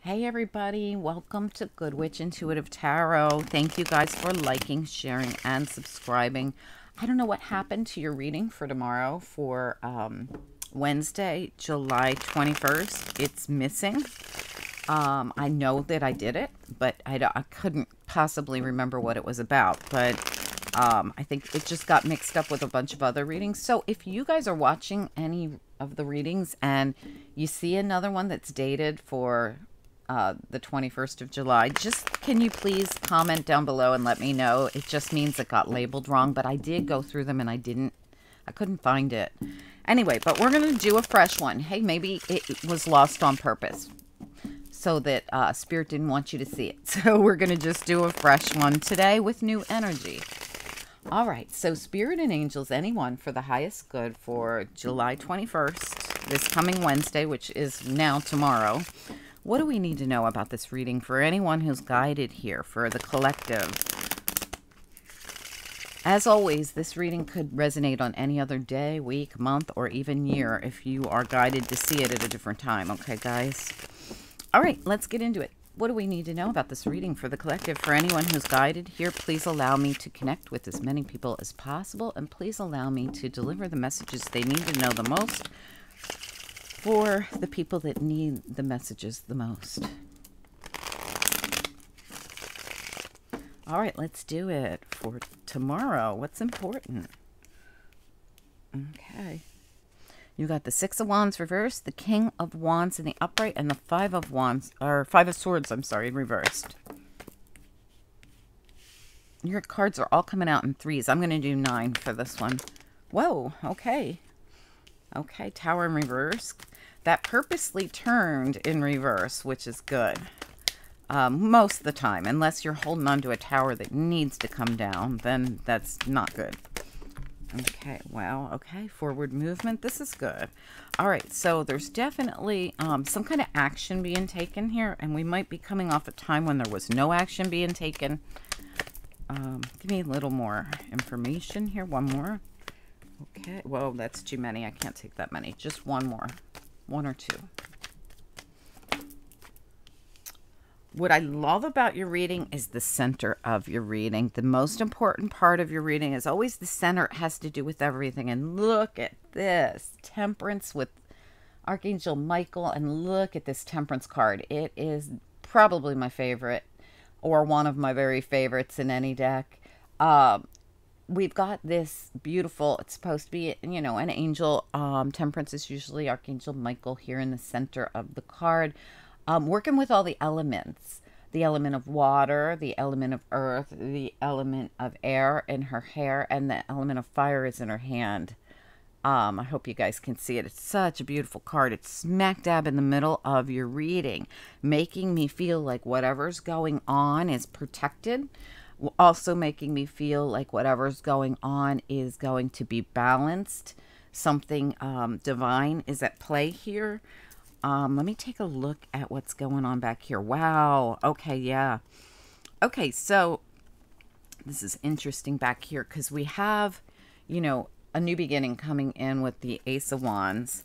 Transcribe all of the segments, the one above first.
Hey everybody, welcome to Good Witch Intuitive Tarot. Thank you guys for liking, sharing, and subscribing. I don't know what happened to your reading for tomorrow for Wednesday, July 21st. It's missing. I know that I did it, but I couldn't possibly remember what it was about. But I think it just got mixed up with a bunch of other readings. So if you guys are watching any of the readings and you see another one that's dated for the 21st of July, just can you please comment down below and let me know? It just means it got labeled wrong, but I did go through them and I couldn't find it. Anyway, but we're going to do a fresh one. Hey, maybe it was lost on purpose so that Spirit didn't want you to see it. So we're going to just do a fresh one today with new energy. All right, so Spirit and Angels, anyone for the highest good for July 21st, this coming Wednesday, which is now tomorrow. What do we need to know about this reading for anyone who's guided here for the collective? As always, this reading could resonate on any other day, week, month, or even year if you are guided to see it at a different time. Okay, guys? All right, let's get into it. What do we need to know about this reading for the collective? For anyone who's guided here, please allow me to connect with as many people as possible, and please allow me to deliver the messages they need to know the most for the people that need the messages the most. All right, let's do it for tomorrow. What's important? Okay. You got the Six of Wands reversed, the King of Wands in the upright, and the Five of Wands, or Five of Swords, I'm sorry, reversed. Your cards are all coming out in threes. I'm going to do 9 for this one. Whoa, okay. Okay, Tower in reverse. That purposely turned in reverse, which is good. Most of the time, unless you're holding on to a tower that needs to come down, then that's not good. Okay, wow, okay, forward movement. This is good. All right, so there's definitely some kind of action being taken here, and we might be coming off a time when there was no action being taken. Give me a little more information here. One more. Okay, well, that's too many. I can't take that many. Just one more. 1 or 2. What I love about your reading is the center of your reading. The most important part of your reading is always the center. It has to do with everything. And look at this. Temperance with Archangel Michael. And look at this Temperance card. It is probably my favorite, or one of my very favorites in any deck. We've got this beautiful, it's supposed to be, you know, an angel. Temperance is usually Archangel Michael here in the center of the card. Working with all the elements. The element of water, the element of earth, the element of air in her hair, and the element of fire is in her hand. I hope you guys can see it. It's such a beautiful card. It's smack dab in the middle of your reading, making me feel like whatever's going on is protected. Also making me feel like whatever's going on is going to be balanced. Something divine is at play here. Let me take a look at what's going on back here. Wow. Okay, yeah. Okay, so this is interesting back here because we have, you know, a new beginning coming in with the Ace of Wands.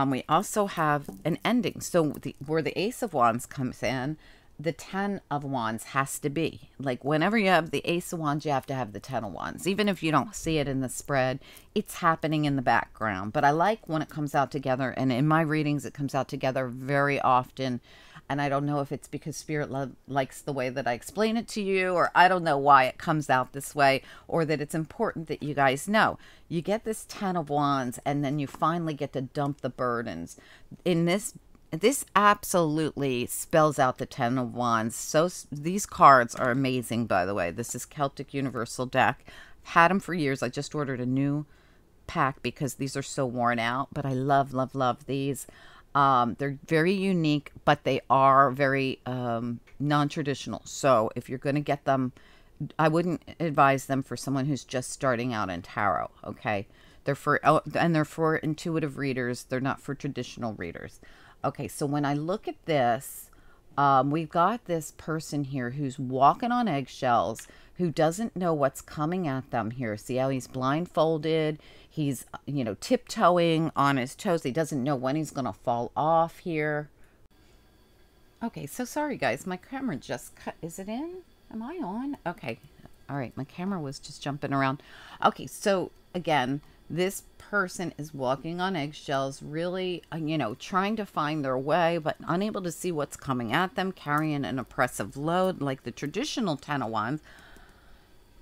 We also have an ending. So where the Ace of Wands comes in, the 10 of Wands has to be. Like whenever you have the Ace of Wands, you have to have the 10 of Wands. Even if you don't see it in the spread, it's happening in the background. But I like when it comes out together. And in my readings, it comes out together very often. And I don't know if it's because Spirit likes the way that I explain it to you, or I don't know why it comes out this way, or that it's important that you guys know. You get this 10 of Wands, and then you finally get to dump the burdens. In this absolutely spells out the 10 of Wands. So these cards are amazing, by the way. This is Celtic Universal deck. I've had them for years. I just ordered a new pack because these are so worn out. But I love, love, love these. They're very unique, but they are very non-traditional. So if you're going to get them, I wouldn't advise them for someone who's just starting out in tarot, okay? They're for intuitive readers. They're not for traditional readers. Okay, so when I look at this, we've got this person here who's walking on eggshells, who doesn't know what's coming at them here. See how he's blindfolded? He's, you know, tiptoeing on his toes. He doesn't know when he's going to fall off here. Okay, so sorry guys, my camera just cut. Is it in? Am I on? Okay. All right, my camera was just jumping around. Okay, so again, this person is walking on eggshells, really, you know, trying to find their way, but unable to see what's coming at them, carrying an oppressive load like the traditional Ten of Wands.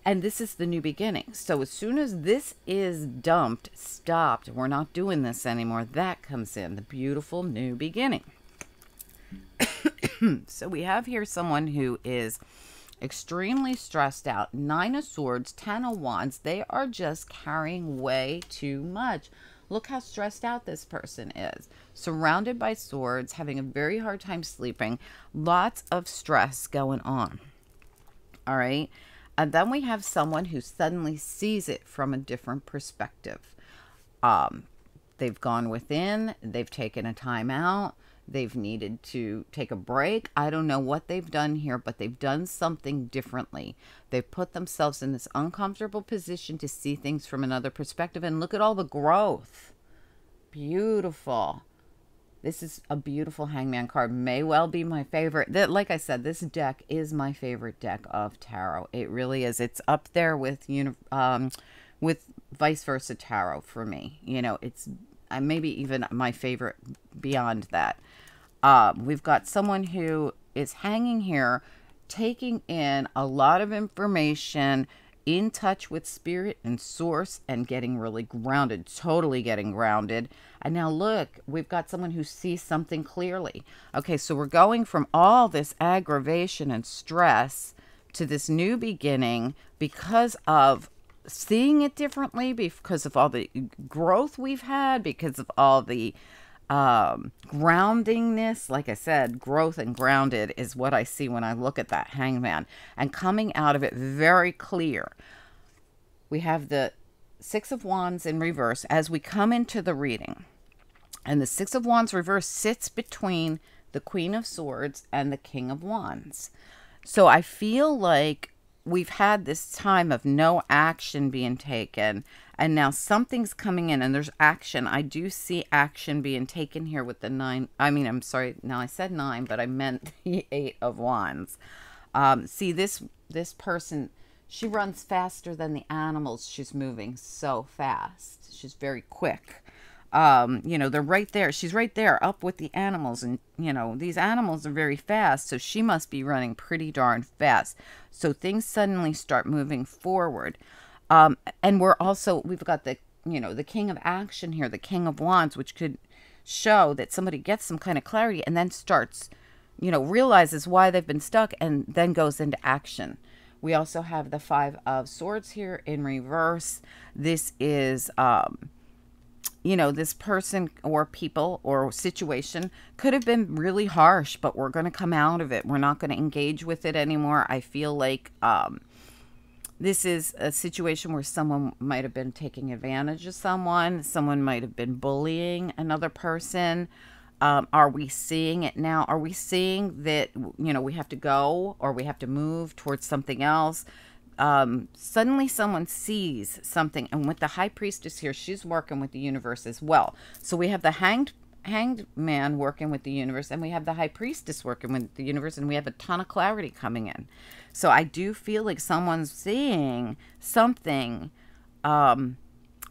And this is the new beginning. So as soon as this is dumped, stopped, we're not doing this anymore, that comes in, the beautiful new beginning. So we have here someone who is extremely stressed out. 9 of Swords, 10 of Wands. They are just carrying way too much. Look how stressed out this person is. Surrounded by swords, having a very hard time sleeping. Lots of stress going on. All right. And then we have someone who suddenly sees it from a different perspective. They've gone within. They've taken a time out. They've needed to take a break. I don't know what they've done here, but they've done something differently. They've put themselves in this uncomfortable position to see things from another perspective. And look at all the growth. Beautiful. This is a beautiful Hangman card. May well be my favorite. Like I said, this deck is my favorite deck of tarot. It really is. It's up there with vice versa tarot for me. You know, it's maybe even my favorite beyond that. We've got someone who is hanging here, taking in a lot of information, in touch with spirit and source, and getting really grounded, totally getting grounded. And now look, we've got someone who sees something clearly. Okay, so we're going from all this aggravation and stress to this new beginning because of seeing it differently, because of all the growth we've had, because of all the groundingness. Like I said, growth and grounded is what I see when I look at that Hangman, and coming out of it very clear. We have the 6 of Wands in reverse as we come into the reading, and the 6 of Wands reverse sits between the Queen of Swords and the King of Wands. So I feel like we've had this time of no action being taken, and now something's coming in and there's action. I do see action being taken here with the 9. I mean, I'm sorry. Now I said 9, but I meant the 8 of Wands. See, this person, she runs faster than the animals. She's moving so fast. She's very quick. You know, they're right there. She's right there up with the animals, and you know, these animals are very fast, so she must be running pretty darn fast. So things suddenly start moving forward. And we've got the, you know, the King of Action here, the King of Wands, which could show that somebody gets some kind of clarity and then starts, you know, realizes why they've been stuck and then goes into action. We also have the 5 of Swords here in reverse. This is, you know, this person or people or situation could have been really harsh, but we're going to come out of it. We're not going to engage with it anymore. I feel like this is a situation where someone might have been taking advantage of someone. Someone might have been bullying another person. Are we seeing it now? Are we seeing that, you know, we have to go or we have to move towards something else? Suddenly someone sees something, and with the High Priestess here, she's working with the universe as well. So we have the hanged man working with the universe, and we have the High Priestess working with the universe, and we have a ton of clarity coming in. So I do feel like someone's seeing something,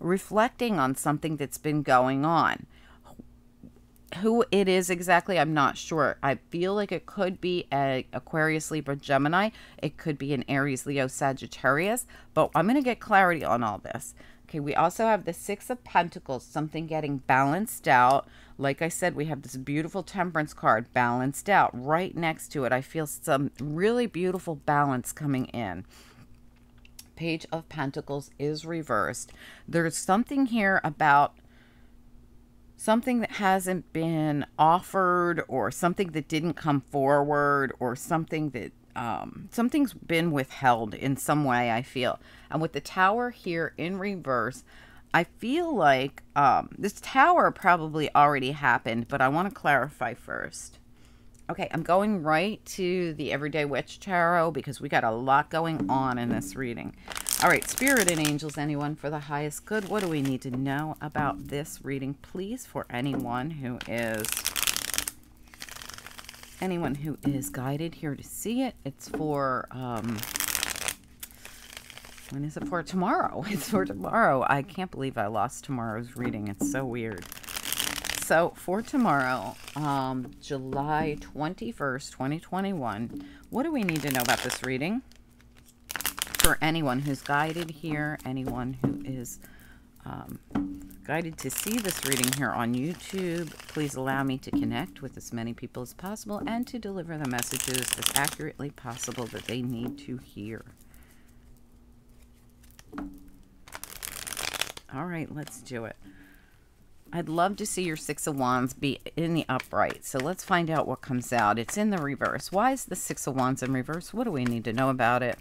reflecting on something that's been going on. Who it is exactly, I'm not sure. I feel like it could be a Aquarius, Libra, Gemini. It could be an Aries, Leo, Sagittarius. But I'm going to get clarity on all this. Okay, we also have the 6 of Pentacles, something getting balanced out. Like I said, we have this beautiful Temperance card balanced out. Right next to it, I feel some really beautiful balance coming in. Page of Pentacles is reversed. There's something here about something that hasn't been offered, or something that didn't come forward, or something that something's been withheld in some way, I feel. And with the Tower here in reverse, I feel like this Tower probably already happened, but I want to clarify first. Okay, I'm going right to the Everyday Witch Tarot because we got a lot going on in this reading. All right, Spirit and Angels, anyone for the highest good? What do we need to know about this reading, please, for anyone who is Anyone who is guided here to see it, it's for, when is it for? Tomorrow. It's for tomorrow. I can't believe I lost tomorrow's reading. It's so weird. So for tomorrow, July 21st, 2021, what do we need to know about this reading? For anyone who's guided here, anyone who is guided to see this reading here on YouTube, please allow me to connect with as many people as possible and to deliver the messages as accurately possible that they need to hear. All right, let's do it. I'd love to see your Six of Wands be in the upright. So let's find out what comes out. It's in the reverse. Why is the Six of Wands in reverse? What do we need to know about it?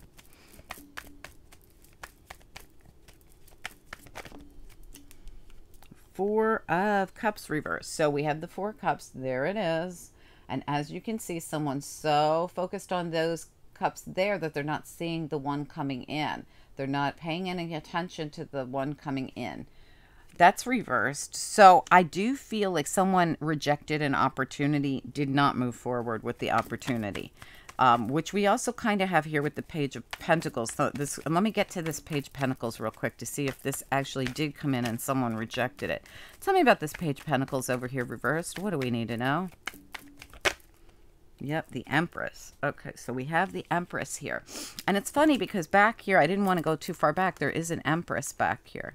Four of Cups reverse. So we have the Four Cups. There it is. And as you can see, someone's so focused on those cups there that they're not seeing the one coming in. They're not paying any attention to the one coming in. That's reversed. So I do feel like someone rejected an opportunity, did not move forward with the opportunity, which we also kind of have here with the Page of Pentacles. So this, let me get to this Page of Pentacles real quick to see if this actually did come in and someone rejected it. Tell me about this Page of Pentacles over here reversed. What do we need to know? Yep, the Empress. Okay, so we have the Empress here. And it's funny because back here, I didn't want to go too far back. There is an Empress back here.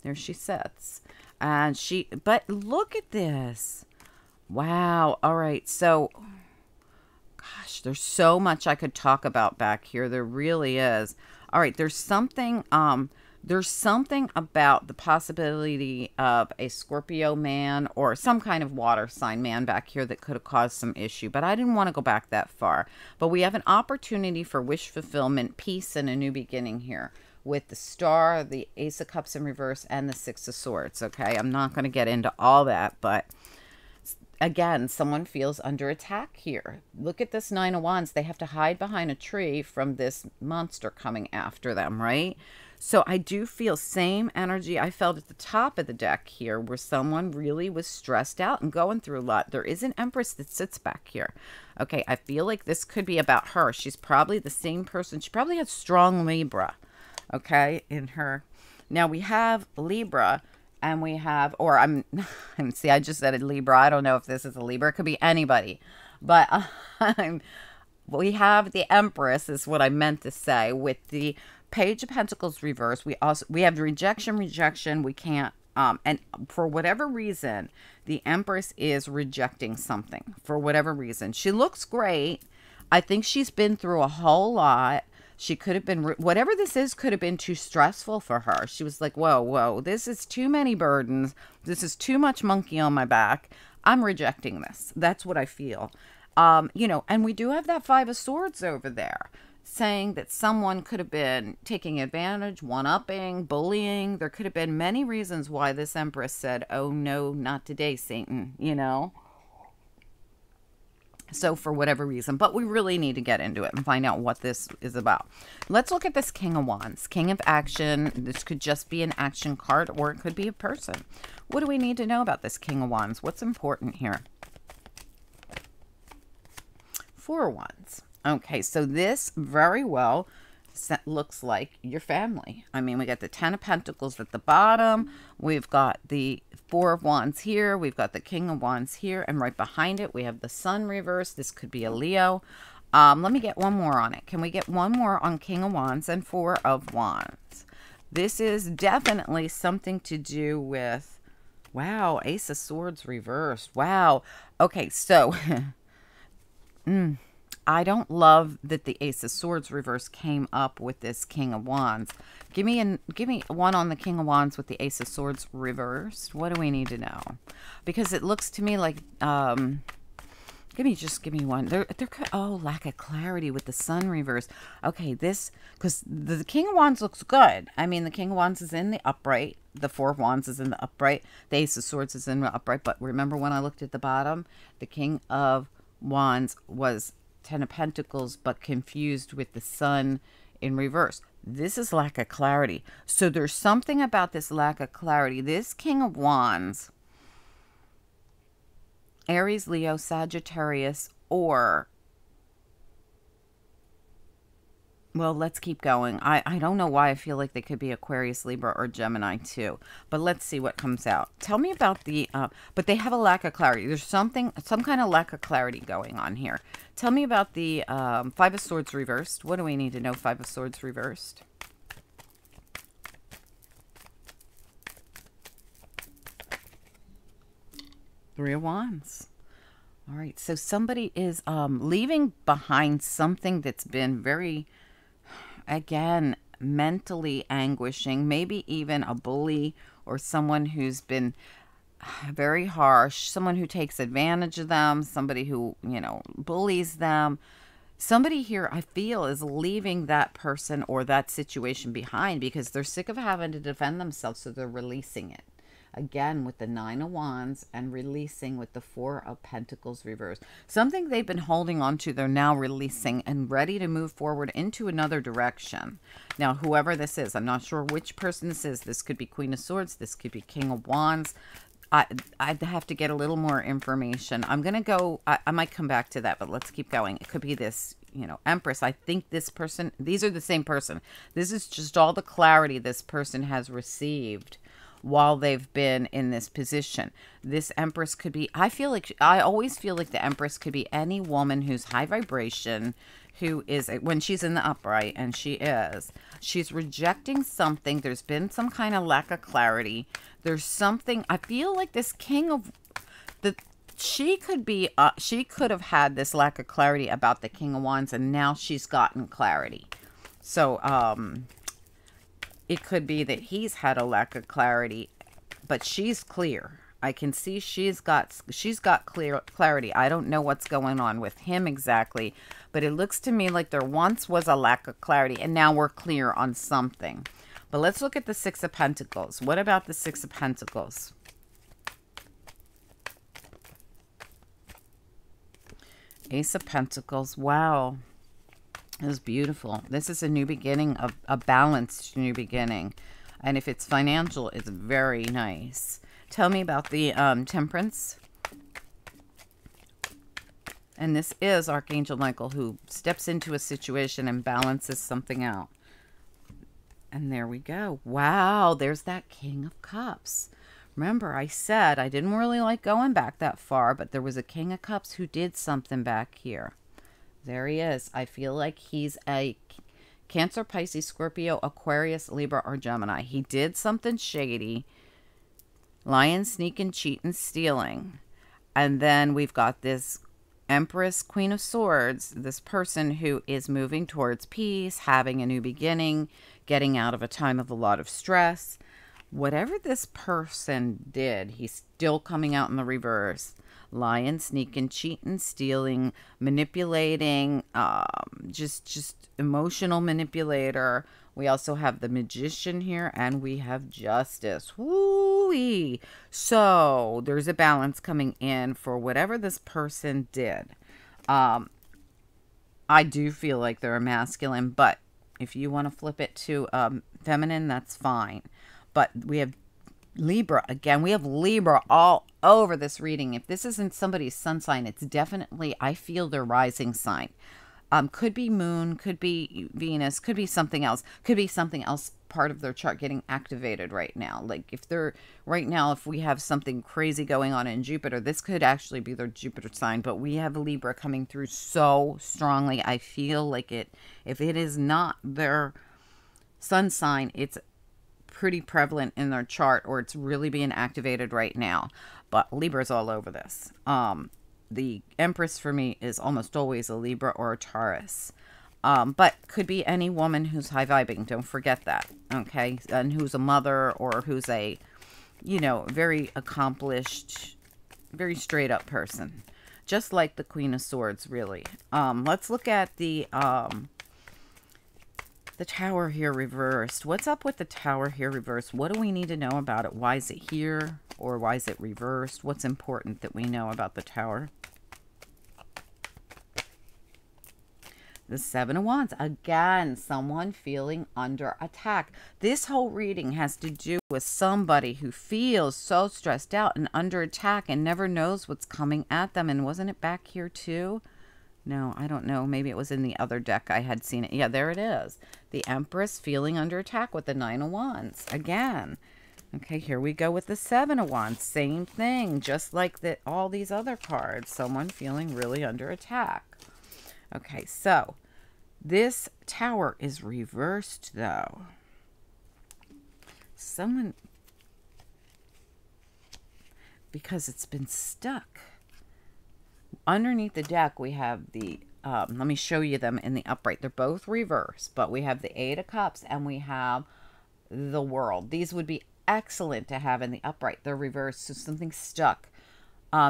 There she sits. And but look at this. Wow. All right. So, gosh, there's so much I could talk about back here. There really is. All right. There's something about the possibility of a Scorpio man or some kind of water sign man back here that could have caused some issue. But I didn't want to go back that far. But we have an opportunity for wish fulfillment, peace, and a new beginning here, with the Star, the Ace of Cups in reverse, and the Six of Swords, okay? I'm not going to get into all that, but again, someone feels under attack here. Look at this Nine of Wands. They have to hide behind a tree from this monster coming after them, right? So I do feel same energy I felt at the top of the deck here, where someone really was stressed out and going through a lot. There is an Empress that sits back here. Okay, I feel like this could be about her. She's probably the same person. She probably has strong Libra, okay, in her. Now we have Libra, and we have, or see, I just said a Libra. I don't know if this is a Libra. It could be anybody. But we have the Empress is what I meant to say with the Page of Pentacles reverse. We have rejection. We can't, and for whatever reason, the Empress is rejecting something for whatever reason. She looks great. I think she's been through a whole lot. She could have been, whatever this is, could have been too stressful for her. She was like, whoa, this is too many burdens. This is too much monkey on my back. I'm rejecting this. That's what I feel. You know, and we do have that Five of Swords over there, saying that someone could have been taking advantage, one-upping, bullying. There could have been many reasons why this Empress said, oh no, not today, Satan, you know. So for whatever reason, but we really need to get into it and find out what this is about. Let's look at this King of Wands, King of Action. This could just be an action card, or it could be a person. What do we need to know about this King of Wands? What's important here? Four of Wands. Okay, so this very well looks like your family. I mean, we got the Ten of Pentacles at the bottom. We've got the Four of Wands here. We've got the King of Wands here. And right behind it, we have the Sun reverse. This could be a Leo. Let me get one more on it. Can we get one more on King of Wands and Four of Wands? This is definitely something to do with, wow, Ace of Swords reversed. Wow. Okay, so I don't love that the Ace of Swords reverse came up with this King of Wands. Give me one on the King of Wands with the Ace of Swords reversed. What do we need to know? Because it looks to me like give me one. There could, oh, lack of clarity with the Sun reverse. Okay, this, because the King of Wands looks good. I mean, the King of Wands is in the upright. The Four of Wands is in the upright. The Ace of Swords is in the upright. But remember when I looked at the bottom, the King of Wands was Ten of Pentacles, but confused with the Sun in reverse. This is lack of clarity. So there's something about this lack of clarity. This King of Wands, Aries, Leo, Sagittarius, Or, well, let's keep going. I don't know why I feel like they could be Aquarius, Libra, or Gemini too. But let's see what comes out. Tell me about the, but they have a lack of clarity. There's some kind of lack of clarity going on here. Tell me about the Five of Swords reversed. What do we need to know? Five of Swords reversed. Three of Wands. All right, so somebody is leaving behind something that's been very, again, mentally anguishing, maybe even a bully or someone who's been very harsh, someone who takes advantage of them, somebody who, you know, bullies them. Somebody here, I feel, is leaving that person or that situation behind because they're sick of having to defend themselves, so they're releasing it. Again, with the Nine of Wands and releasing with the Four of Pentacles reversed. Something they've been holding on to, they're now releasing and ready to move forward into another direction. Now, whoever this is, I'm not sure which person this is. This could be Queen of Swords. This could be King of Wands. I'd have to get a little more information. I'm going to go, I might come back to that, but let's keep going. It could be this, you know, Empress. I think this person, these are the same person. This is just all the clarity this person has received while they've been in this position. This Empress could be, I always feel like the Empress could be any woman who's high vibration, who is, when she's in the upright, and she's rejecting something. There's been some kind of lack of clarity. There's something, I feel like this King of, she could have had this lack of clarity about the King of Wands, and now she's gotten clarity. So, it could be that he's had a lack of clarity, but she's clear. I can see she's got clear clarity. I don't know what's going on with him exactly, but it looks to me like there once was a lack of clarity, and now we're clear on something. But let's look at the Six of Pentacles. What about the Six of Pentacles? Ace of Pentacles. Wow. It was beautiful. This is a new beginning, of a balanced new beginning. And if it's financial, it's very nice. Tell me about the Temperance. And this is Archangel Michael, who steps into a situation and balances something out. And there we go. Wow, there's that King of Cups. Remember, I said I didn't really like going back that far, but there was a King of Cups who did something back here. There he is. I feel like he's a Cancer, Pisces, Scorpio, Aquarius, Libra, or Gemini. He did something shady. Lying, sneaking, cheating, stealing. And then we've got this Empress, Queen of Swords, this person who is moving towards peace, having a new beginning, getting out of a time of a lot of stress. Whatever this person did, he's still coming out in the reverse. Lying, sneaking, cheating, stealing, manipulating, just emotional manipulator. We also have the Magician here, and we have Justice. Woo-wee. So there's a balance coming in for whatever this person did. I do feel like they're a masculine, but if you want to flip it to feminine, that's fine. But we have Libra. Again, we have Libra all over this reading. If this isn't somebody's sun sign, it's definitely, I feel, their rising sign. Could be Moon, could be Venus, could be something else. Could be something else part of their chart getting activated right now. Like if they're, right now, if we have something crazy going on in Jupiter, this could actually be their Jupiter sign. But we have Libra coming through so strongly. I feel like it, if it is not their sun sign, it's pretty prevalent in their chart, or it's really being activated right now. But Libra's all over this. The Empress for me is almost always a Libra or a Taurus. But could be any woman who's high vibing. Don't forget that. Okay. And who's a mother, or who's a, you know, very accomplished, very straight up person. Just like the Queen of Swords, really. Let's look at the Tower here reversed. What's up with the Tower here reversed? What do we need to know about it? Why is it here? Or why is it reversed? What's important that we know about the Tower? The Seven of Wands. Again, someone feeling under attack. This whole reading has to do with somebody who feels so stressed out and under attack and never knows what's coming at them. And wasn't it back here too? No, I don't know. Maybe it was in the other deck I had seen it. Yeah, there it is. The Empress feeling under attack with the 9 of Wands. Again. Okay, here we go with the 7 of Wands. Same thing, just like all these other cards. Someone feeling really under attack. Okay, so this Tower is reversed, though. Someone... because it's been stuck. Underneath the deck, we have the, let me show you them in the upright. They're both reversed, but we have the 8 of Cups and we have the World. These would be excellent to have in the upright. They're reversed, so something's stuck.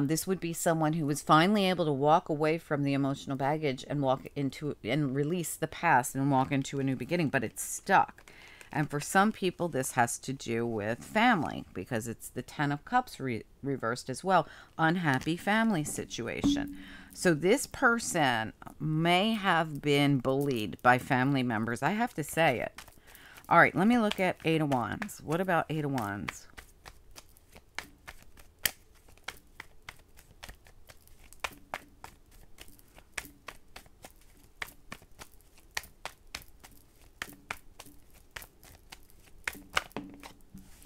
This would be someone who was finally able to walk away from the emotional baggage and walk into and release the past and walk into a new beginning, but it's stuck. And for some people, this has to do with family because it's the 10 of Cups reversed as well. Unhappy family situation. So this person may have been bullied by family members. I have to say it. All right, let me look at 8 of Wands. What about 8 of Wands?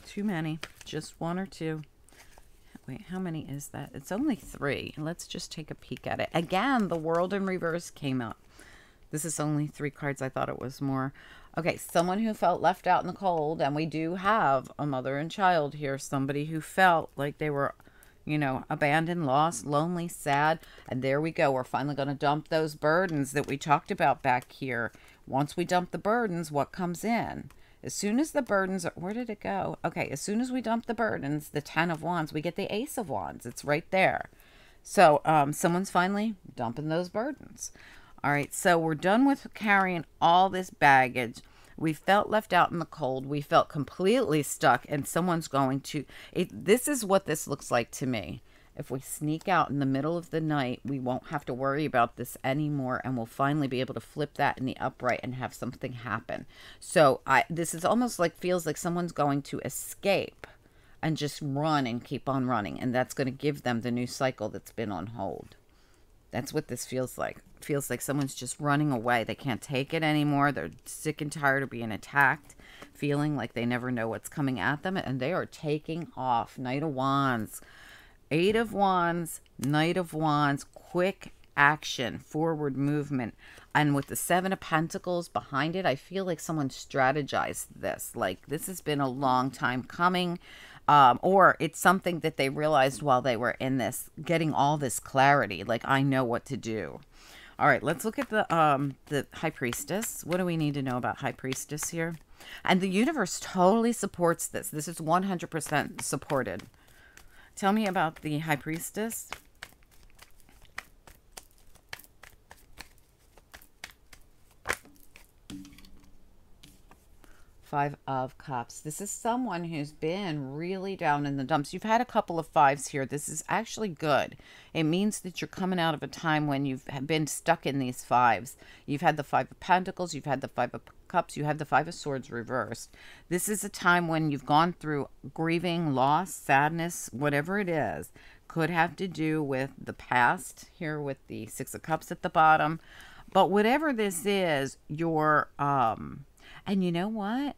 Too many. Just 1 or 2. Wait, how many is that? It's only 3. Let's just take a peek at it. Again, the World in reverse came up. This is only 3 cards. I thought it was more. Okay, someone who felt left out in the cold. And we do have a mother and child here. Somebody who felt like they were, you know, abandoned, lost, lonely, sad. And there we go. We're finally going to dump those burdens that we talked about back here. Once we dump the burdens, what comes in? As soon as the burdens are, where did it go? Okay, as soon as we dump the burdens, the 10 of Wands, we get the Ace of Wands. It's right there. So someone's finally dumping those burdens. All right, so we're done with carrying all this baggage. We felt left out in the cold. We felt completely stuck, and someone's going to... this is what this looks like to me. If we sneak out in the middle of the night, we won't have to worry about this anymore, and we'll finally be able to flip that in the upright and have something happen. So this is almost like, feels like someone's going to escape and just run and keep on running, and that's going to give them the new cycle that's been on hold. That's what this feels like. It feels like someone's just running away. They can't take it anymore. They're sick and tired of being attacked, feeling like they never know what's coming at them, and they are taking off. Knight of Wands. 8 of Wands, Knight of Wands, quick action, forward movement. And with the 7 of Pentacles behind it, I feel like someone strategized this. Like this has been a long time coming. Or it's something that they realized while they were in this, getting all this clarity. Like, I know what to do. All right, let's look at the High Priestess. What do we need to know about High Priestess here? And the universe totally supports this. This is 100% supported. Tell me about the High Priestess. Five of Cups. This is someone who's been really down in the dumps. You've had a couple of 5s here. This is actually good. It means that you're coming out of a time when you've been stuck in these 5s. You've had the 5 of Pentacles. You've had the 5 of Cups. You have the 5 of Swords reversed. This is a time when you've gone through grieving, loss, sadness, whatever it is. Could have to do with the past here with the 6 of Cups at the bottom. But whatever this is, you're... and you know what?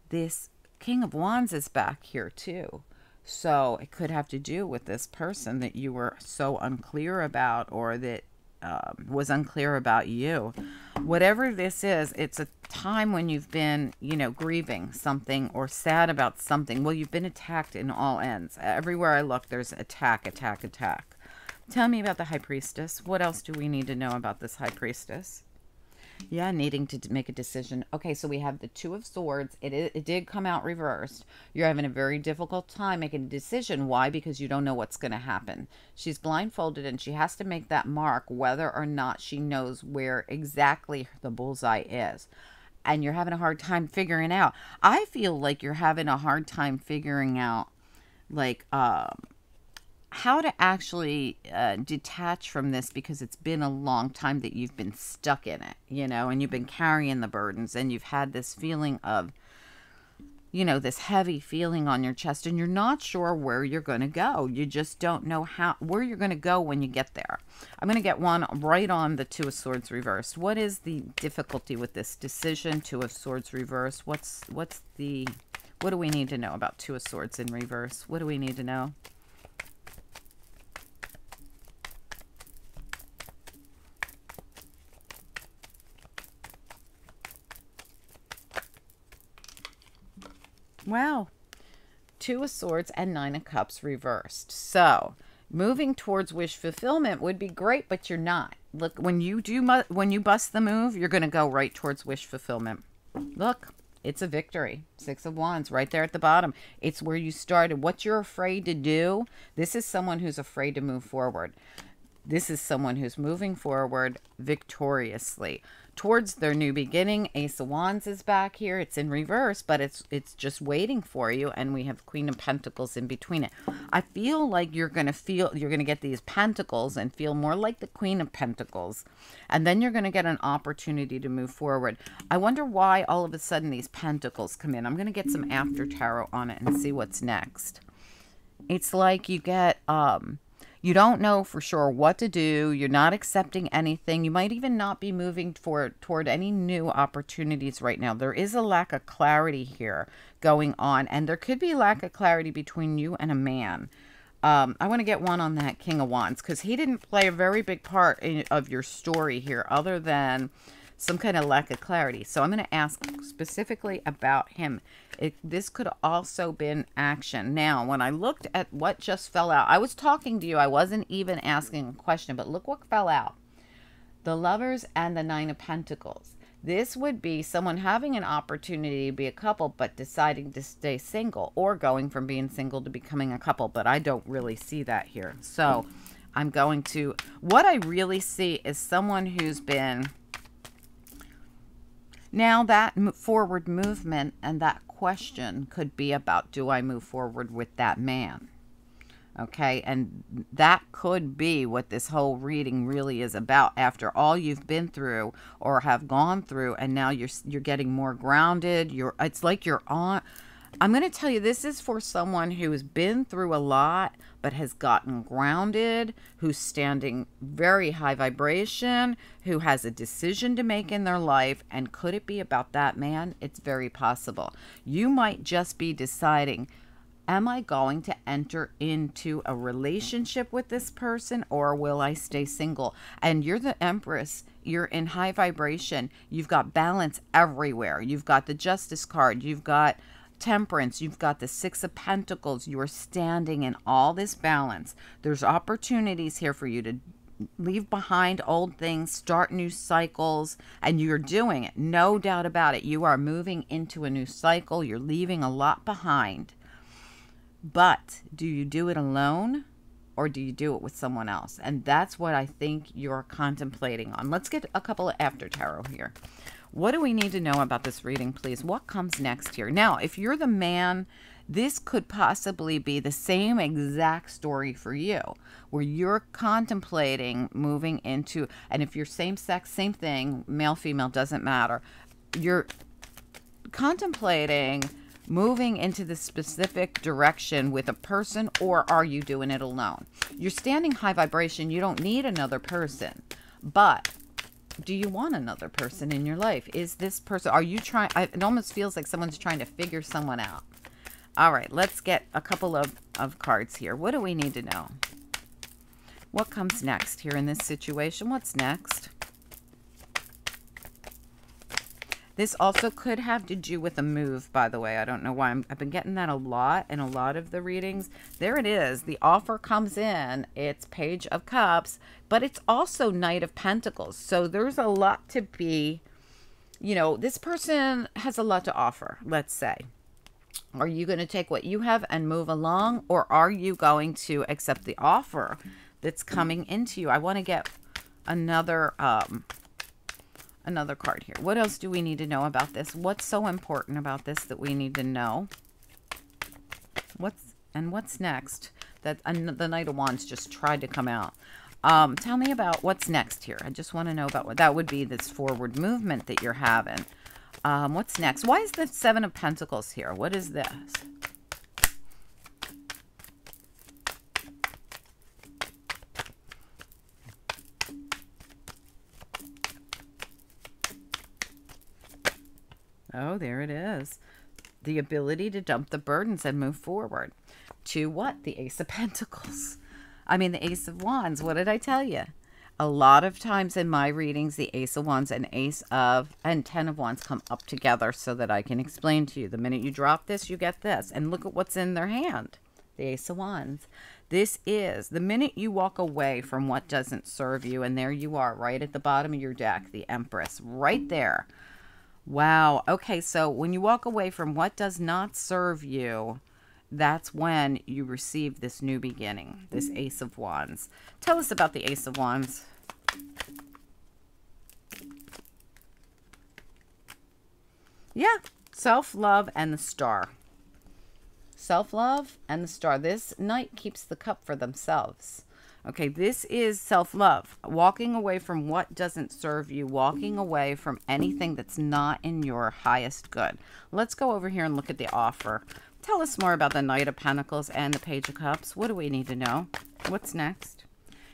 This King of Wands is back here too. So it could have to do with this person that you were so unclear about, or that was unclear about you. Whatever this is, it's a time when you've been, you know, grieving something or sad about something. Well, you've been attacked in all ends. Everywhere I look, there's attack, attack, attack. Tell me about the High Priestess. What else do we need to know about this High Priestess? Yeah, needing to make a decision. Okay, so we have the 2 of Swords. It did come out reversed. You're having a very difficult time making a decision. Why? Because you don't know what's going to happen. She's blindfolded and she has to make that mark whether or not she knows where exactly the bullseye is. And you're having a hard time figuring out. I feel like you're having a hard time figuring out, like, how to actually detach from this, because it's been a long time that you've been stuck in it, you know, and you've been carrying the burdens, and you've had this feeling of you know, this heavy feeling on your chest, and you're not sure where you're going to go. You just don't know where you're going to go when you get there. I'm going to get one right on the Two of Swords reversed. What is the difficulty with this decision? Two of Swords reversed. What do we need to know about Two of Swords in reverse? What do we need to know? Wow. Two of Swords and Nine of Cups reversed. So moving towards wish fulfillment would be great, but you're not. Look, when you bust the move, you're going to go right towards wish fulfillment. Look, it's a victory. Six of Wands right there at the bottom. It's where you started. What you're afraid to do. This is someone who's afraid to move forward. This is someone who's moving forward victoriously towards their new beginning. Ace of Wands is back here. It's in reverse, but it's just waiting for you. And we have Queen of Pentacles in between it. I feel like you're going to get these pentacles and feel more like the Queen of Pentacles. And then you're going to get an opportunity to move forward. I wonder why all of a sudden these pentacles come in. I'm going to get some after tarot on it and see what's next. It's like you get, you don't know for sure what to do. You're not accepting anything. You might even not be moving toward any new opportunities right now. There is a lack of clarity here going on, and there could be lack of clarity between you and a man. I want to get one on that King of Wands because he didn't play a very big part of your story here other than some kind of lack of clarity. So I'm going to ask specifically about him. This could also been action. Now, when I looked at what just fell out, I was talking to you. I wasn't even asking a question, but look what fell out. The Lovers and the Nine of Pentacles. This would be someone having an opportunity to be a couple, but deciding to stay single, or going from being single to becoming a couple. But I don't really see that here. So I'm going to, what I really see is someone who's been, now that forward movement and that question could be about, do I move forward with that man? Okay, and that could be what this whole reading really is about after all you've been through or have gone through, and now you're getting more grounded. It's like you're on. I'm going to tell you, this is for someone who has been through a lot but has gotten grounded, who's standing very high vibration, who has a decision to make in their life. And could it be about that man? It's very possible. You might just be deciding, am I going to enter into a relationship with this person, or will I stay single? And you're the Empress. You're in high vibration. You've got balance everywhere. You've got the Justice card. You've got Temperance. You've got the Six of Pentacles. You are standing in all this balance. There's opportunities here for you to leave behind old things, start new cycles, and you're doing it. No doubt about it. You are moving into a new cycle. You're leaving a lot behind. But do you do it alone, or do you do it with someone else? And that's what I think you're contemplating on. Let's get a couple of after tarot here. What do we need to know about this reading, please? What comes next here? Now, if you're the man, this could possibly be the same exact story for you, where you're contemplating moving into, and if you're same sex, same thing, male, female, doesn't matter. You're contemplating moving into the specific direction with a person, or are you doing it alone? You're standing high vibration. You don't need another person, but do you want another person in your life? Is this person, are you trying, it almost feels like someone's trying to figure someone out. All right, let's get a couple of cards here. What do we need to know? What comes next here in this situation? What's next? This also could have to do with a move, by the way. I don't know why. I've been getting that a lot in a lot of the readings. There it is. The offer comes in. It's Page of Cups, but it's also Knight of Pentacles. So there's a lot to be, you know, this person has a lot to offer, let's say. Are you going to take what you have and move along, or are you going to accept the offer that's coming into you? I want to get another card here. What else do we need to know about this? What's so important about this that we need to know? What's next? That the Knight of Wands just tried to come out. Tell me about what's next here. I just want to know about what that would be, this forward movement that you're having. What's next? Why is the Seven of Pentacles here? What is this? Oh, there it is. The ability to dump the burdens and move forward. To what? The Ace of Pentacles. I mean, the Ace of Wands. What did I tell you? A lot of times in my readings, the Ace of Wands and Ten of Wands come up together so that I can explain to you. The minute you drop this, you get this. And look at what's in their hand. The Ace of Wands. This is the minute you walk away from what doesn't serve you. And there you are, right at the bottom of your deck. The Empress. Right there. Wow. Okay, so when you walk away from what does not serve you, that's when you receive this new beginning, this Ace of Wands. Tell us about the Ace of Wands. Yeah, self-love and the Star. Self-love and the Star. This Knight keeps the cup for themselves. Okay, this is self-love. Walking away from what doesn't serve you. Walking away from anything that's not in your highest good. Let's go over here and look at the offer. Tell us more about the Knight of Pentacles and the Page of Cups. What do we need to know? What's next?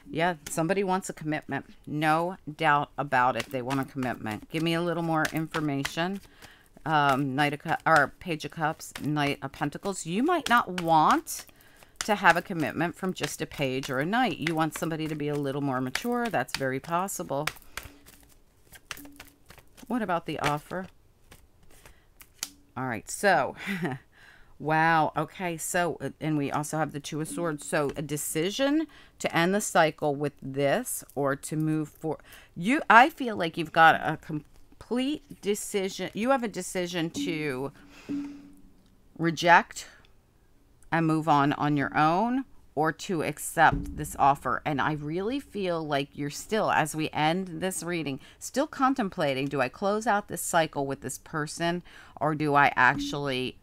Yeah, somebody wants a commitment. No doubt about it. They want a commitment. Give me a little more information. Page of Cups, Knight of Pentacles. You might not want to have a commitment from just a page or a knight. You want somebody to be a little more mature. That's very possible. What about the offer? All right, so wow. Okay, so and we also have the Two of Swords. So a decision to end the cycle with this or to move forward. I feel like you've got a complete decision. You have a decision to reject and move on your own, or to accept this offer. And I really feel like you're still, as we end this reading, still contemplating, do I close out this cycle with this person, or do I actually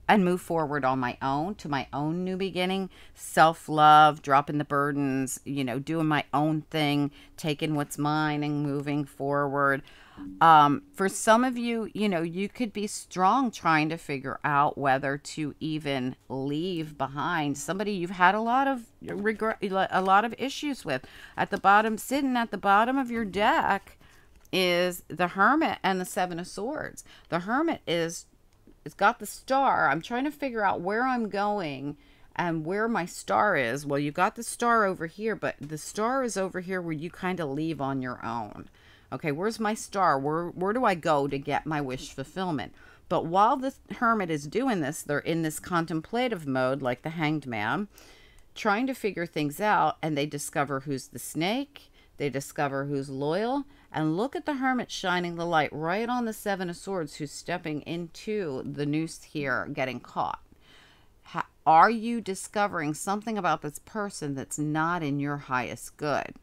and move forward on my own to my own new beginning? Self-love, dropping the burdens, you know, doing my own thing, taking what's mine and moving forward. For some of you, you know, you could be strong trying to figure out whether to even leave behind somebody you've had a lot of regret, a lot of issues with. At the bottom, sitting at the bottom of your deck is the Hermit and the Seven of Swords. The Hermit it's got the Star. I'm trying to figure out where I'm going and where my Star is. Well, you got the Star over here, but the Star is over here where you kind of leave on your own. Okay, where's my Star? Where do I go to get my wish fulfillment? But while the Hermit is doing this, they're in this contemplative mode, like the Hanged Man, trying to figure things out, and they discover who's the snake, they discover who's loyal, and look at the Hermit shining the light right on the Seven of Swords, who's stepping into the noose here, getting caught. Are you discovering something about this person that's not in your highest good?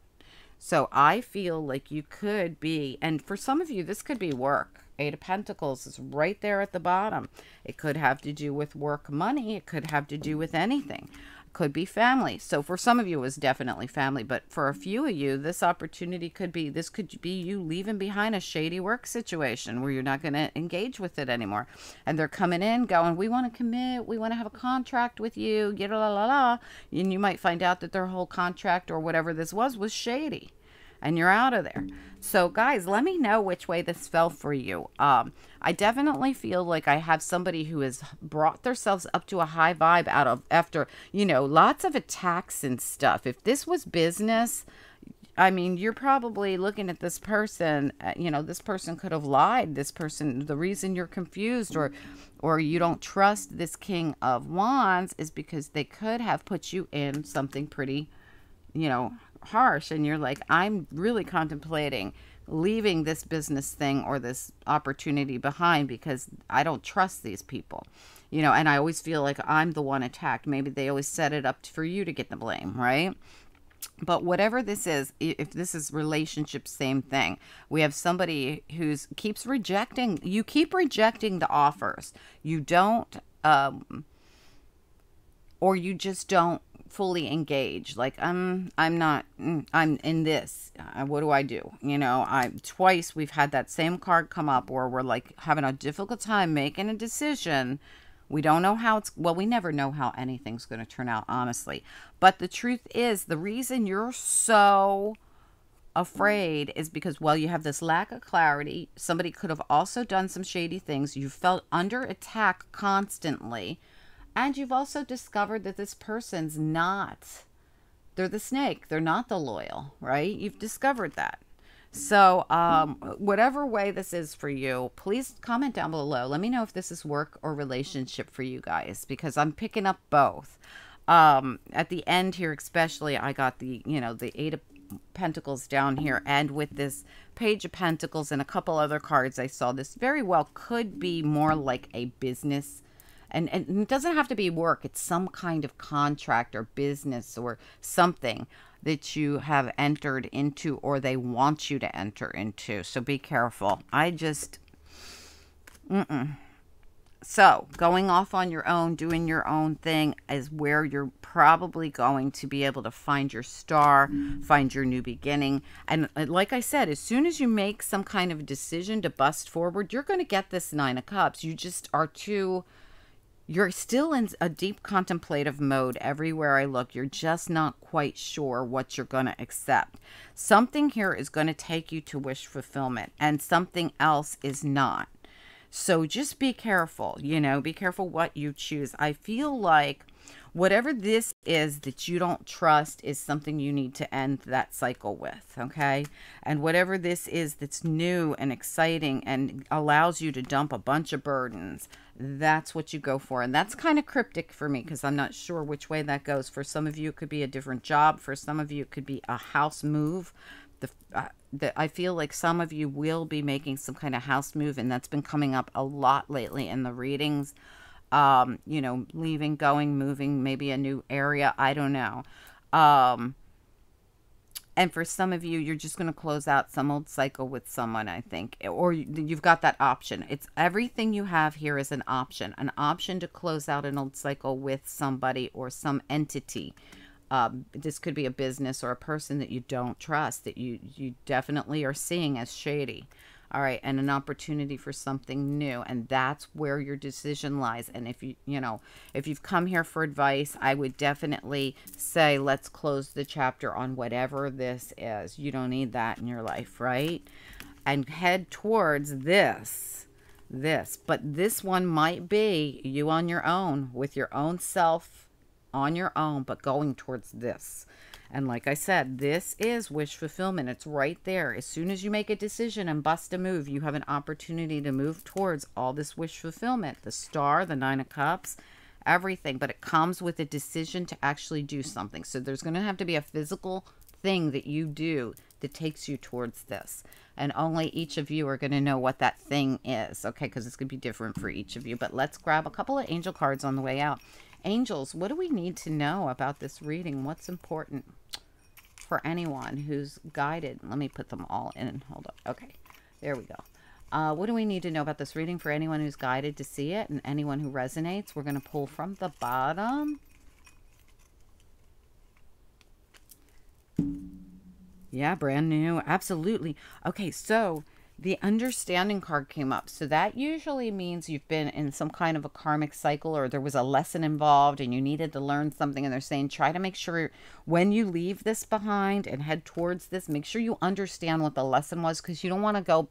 So I feel like you could be, and for some of you, this could be work. Eight of Pentacles is right there at the bottom. It could have to do with work, money. It could have to do with anything. Could be family. So for some of you, it was definitely family. But for a few of you, this opportunity could be, this could be you leaving behind a shady work situation where you're not going to engage with it anymore. And they're coming in going, we want to commit. We want to have a contract with you. Get la la la. And you might find out that their whole contract or whatever this was shady. And you're out of there. So guys, let me know which way this fell for you. I definitely feel like I have somebody who has brought themselves up to a high vibe after, you know, lots of attacks and stuff. If this was business, I mean, you're probably looking at this person, you know, this person could have lied. This person, the reason you're confused or you don't trust this King of Wands is because they could have put you in something pretty, you know, harsh, and you're like, I'm really contemplating leaving this business thing or this opportunity behind because I don't trust these people, you know, and I always feel like I'm the one attacked. Maybe they always set it up for you to get the blame, right? But whatever this is, if this is relationship, same thing. We have somebody who's keeps rejecting, you keep rejecting the offers. You don't, or you just don't fully engaged. Like, I'm not, I'm in this. What do I do? You know, twice we've had that same card come up where we're like having a difficult time making a decision. We don't know how well, we never know how anything's going to turn out, honestly. But the truth is, the reason you're so afraid is because, well, you have this lack of clarity. Somebody could have also done some shady things. You felt under attack constantly. And you've also discovered that this person's not, they're the snake. They're not the loyal, right? You've discovered that. So whatever way this is for you, please comment down below. Let me know if this is work or relationship for you guys, because I'm picking up both. At the end here especially, I got the, you know, the Eight of Pentacles down here, and with this Page of Pentacles and a couple other cards I saw, this very well could be more like a business. And it doesn't have to be work. It's some kind of contract or business or something that you have entered into, or they want you to enter into. So be careful. So going off on your own, doing your own thing is where you're probably going to be able to find your star, find your new beginning. And like I said, as soon as you make some kind of decision to bust forward, you're going to get this Nine of Cups. You just are too... You're still in a deep contemplative mode everywhere I look. You're just not quite sure what you're going to accept. Something here is going to take you to wish fulfillment, and something else is not. So just be careful, you know, be careful what you choose. I feel like whatever this is that you don't trust is something you need to end that cycle with, okay? And whatever this is that's new and exciting and allows you to dump a bunch of burdens, that's what you go for. And that's kind of cryptic for me because I'm not sure which way that goes. For some of you, it could be a different job. For some of you, it could be a house move. I feel like some of you will be making some kind of house move, and that's been coming up a lot lately in the readings. You know, leaving, going, moving, maybe a new area. I don't know. And for some of you, you're just going to close out some old cycle with someone, I think, or you've got that option. It's everything you have here is an option to close out an old cycle with somebody or some entity. This could be a business or a person that you don't trust, that you definitely are seeing as shady. All right, and an opportunity for something new, and that's where your decision lies. And if if you've come here for advice, I would definitely say let's close the chapter on whatever this is. You don't need that in your life, right? And head towards this. But this one might be you on your own, with your own self, on your own, but going towards this. And like I said, this is wish fulfillment. It's right there. As soon as you make a decision and bust a move, you have an opportunity to move towards all this wish fulfillment. The star, the Nine of Cups, everything. But it comes with a decision to actually do something. So there's going to have to be a physical thing that you do that takes you towards this. And only each of you are going to know what that thing is. Okay, because it's going to be different for each of you. But let's grab a couple of angel cards on the way out. Angels, what do we need to know about this reading? What's important for anyone who's guided? Let me put them all in. Hold up. Okay, there we go. What do we need to know about this reading for anyone who's guided to see it and anyone who resonates? We're going to pull from the bottom. Yeah, brand new. Absolutely. Okay, so the understanding card came up. So that usually means you've been in some kind of a karmic cycle, or there was a lesson involved and you needed to learn something. And they're saying, try to make sure when you leave this behind and head towards this, make sure you understand what the lesson was, because you don't want to go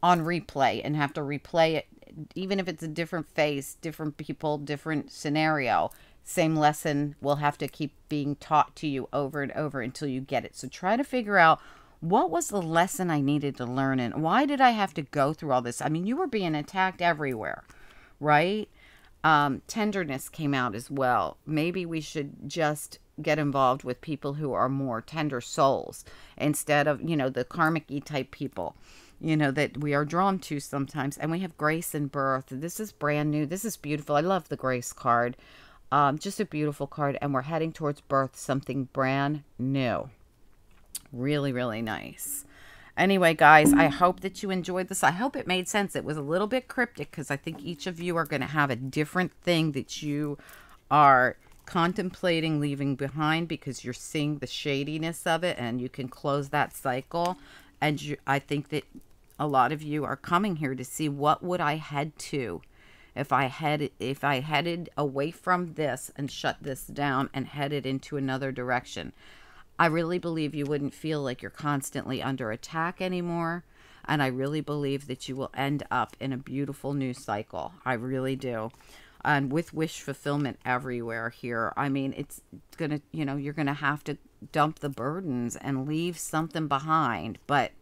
on replay and have to replay it. Even if it's a different face, different people, different scenario, same lesson will have to keep being taught to you over and over until you get it. So try to figure out, what was the lesson I needed to learn, and why did I have to go through all this? I mean, you were being attacked everywhere, right? Tenderness came out as well. Maybe we should just get involved with people who are more tender souls instead of, the karmic-y type people, that we are drawn to sometimes. And we have grace and birth. This is brand new. This is beautiful. I love the grace card. Just a beautiful card. And we're heading towards birth, something brand new. Really, really nice. Anyway, guys, I hope that you enjoyed this. I hope it made sense. It was a little bit cryptic because I think each of you are going to have a different thing that you are contemplating leaving behind because you're seeing the shadiness of it, and you can close that cycle. And I think that a lot of you are coming here to see, what would I head to if I headed away from this and shut this down and headed into another direction. I really believe you wouldn't feel like you're constantly under attack anymore. And I really believe that you will end up in a beautiful new cycle. I really do. And with wish fulfillment everywhere here. I mean, it's going to, you know, you're going to have to dump the burdens and leave something behind. But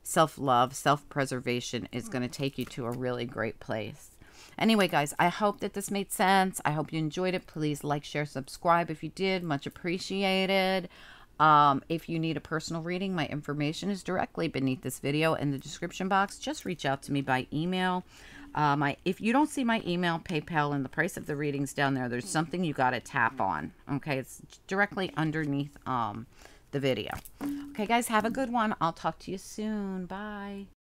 self-love, self-preservation is going to take you to a really great place. Anyway, guys, I hope that this made sense. I hope you enjoyed it. Please like, share, subscribe if you did. Much appreciated. If you need a personal reading, my information is directly beneath this video in the description box. Just reach out to me by email. If you don't see my email, PayPal, and the price of the readings down there, there's something you got to tap on. Okay, it's directly underneath the video. Okay, guys, have a good one. I'll talk to you soon. Bye.